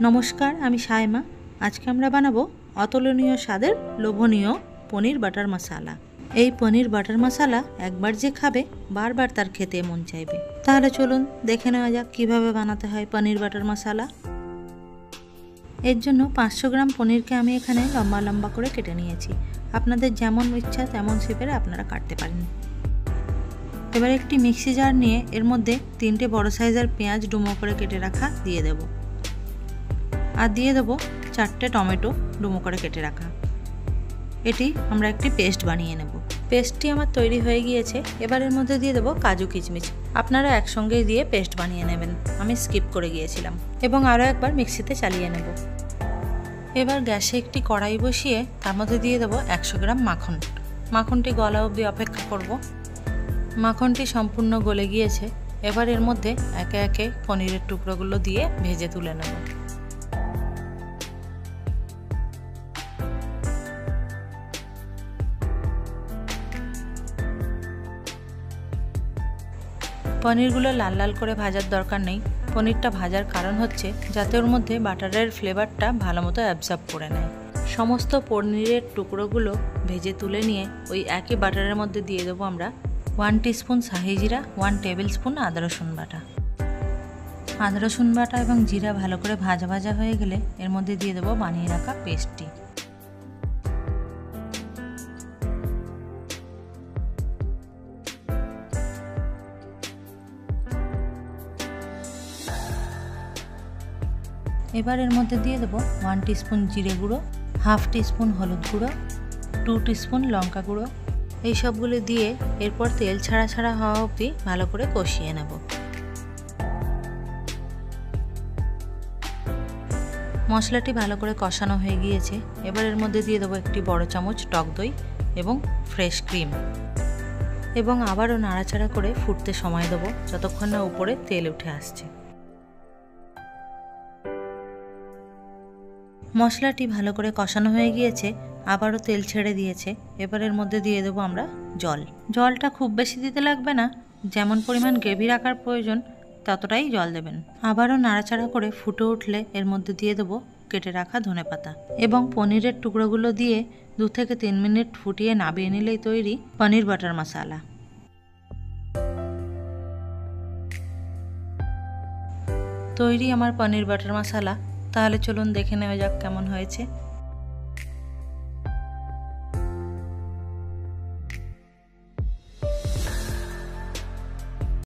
नमस्कार आमी सायमा। आज के आमरा बानाबो अतुलनीय स्वादेर लोभनीय पनीर बाटार मसाला। এই पनीर बाटार मसाला एकबार जे खाबे बार बार तार खेते मन चाइबे। ताहले चलुन देखे नेওয়া যাক কিভাবে বানাতে হয় पनीर बाटार मसाला। এর জন্য 500 গ্রাম পনিরকে আমি এখানে লম্বা লম্বা করে কেটে নিয়েছি। আপনাদের যেমন ইচ্ছা তেমন শেপের আপনারা কাটতে পারেন। এবার একটি মিক্সি জার নিয়ে এর মধ্যে 3টে বড় সাইজের পেঁয়াজ ডুমো করে কেটে রাখা দিয়ে দেব। আর দিয়ে দেব 4টে টমেটো ডুমো করে কেটে রাখা। এটি আমরা একটি পেস্ট বানিয়ে নেব। পেস্টটি আমার তৈরি হয়ে গিয়েছে। এবার এর মধ্যে দিয়ে দেব কাজু কিশমিশ। আপনারা একসঙ্গে দিয়ে পেস্ট বানিয়ে নেবেন, আমি স্কিপ করে গিয়েছিলাম। এবং আরও একবার মিক্সিতে চালিয়ে নেব। এবার গ্যাসে একটি কড়াই বসিয়ে তার মধ্যে দিয়ে দেব 100 গ্রাম মাখন। মাখনটি গলা অবধি অপেক্ষা করব। মাখনটি সম্পূর্ণ গলে গিয়েছে। এবার এর মধ্যে একে একে পনিরের টুকরোগুলো দিয়ে ভেজে তুলে নেব। পনিরগুলো লাল লাল করে ভাজার দরকার নেই। পনিরটা ভাজার কারণ হচ্ছে যাতে ওর মধ্যে বাটারের ফ্লেভারটা ভালোমতো অ্যাবজর্ব করে নেয়। সমস্ত পনিরের টুকরোগুলো ভেজে তুলে নিয়ে ওই একই বাটারের মধ্যে দিয়ে দেবো আমরা 1 টিস্পুন শাহি জিরা, 1 টেবিল স্পুন আদা রসুন বাটা। আদা রসুন বাটা এবং জিরা ভালো করে ভাজা ভাজা হয়ে গেলে এর মধ্যে দিয়ে দেবো বানিয়ে রাখা পেস্টটি। এবার এর মধ্যে দিয়ে দেবো 1 টিস্পুন জিরে গুঁড়ো, 1/2 টিস্পুন হলুদ গুঁড়ো, 2 টিস্পুন লঙ্কা গুঁড়ো। এই সবগুলো দিয়ে এরপর তেল ছাড়া ছাড়া হওয়া অবধি ভালো করে কষিয়ে নেব। মশলাটি ভালো করে কষানো হয়ে গিয়েছে। এবার এর মধ্যে দিয়ে দেবো একটি বড় চামচ টক দই এবং ফ্রেশ ক্রিম। এবং আবারও নাড়াচাড়া করে ফুটতে সময় দেবো যতক্ষণ না উপরে তেল উঠে আসছে। মশলাটি ভালো করে কষানো হয়ে গিয়েছে, আবারও তেল ছেড়ে দিয়েছে। এবার এর মধ্যে দিয়ে দেবো আমরা জল। জলটা খুব বেশি দিতে লাগবে না, যেমন পরিমাণ গ্রেভি রাখার প্রয়োজন ততটাই জল দেবেন। আবারও নাড়াচাড়া করে ফুটে উঠলে এর মধ্যে দিয়ে দেবো কেটে রাখা ধনেপাতা এবং পনিরের টুকরোগুলো দিয়ে 2 থেকে 3 মিনিট ফুটিয়ে নামিয়ে নিলেই তৈরি পনির বাটার মশলা। তৈরি আমার পনির বাটার মশলা। তাহলে চলুন দেখে নেওয়া যাক কেমন হয়েছে।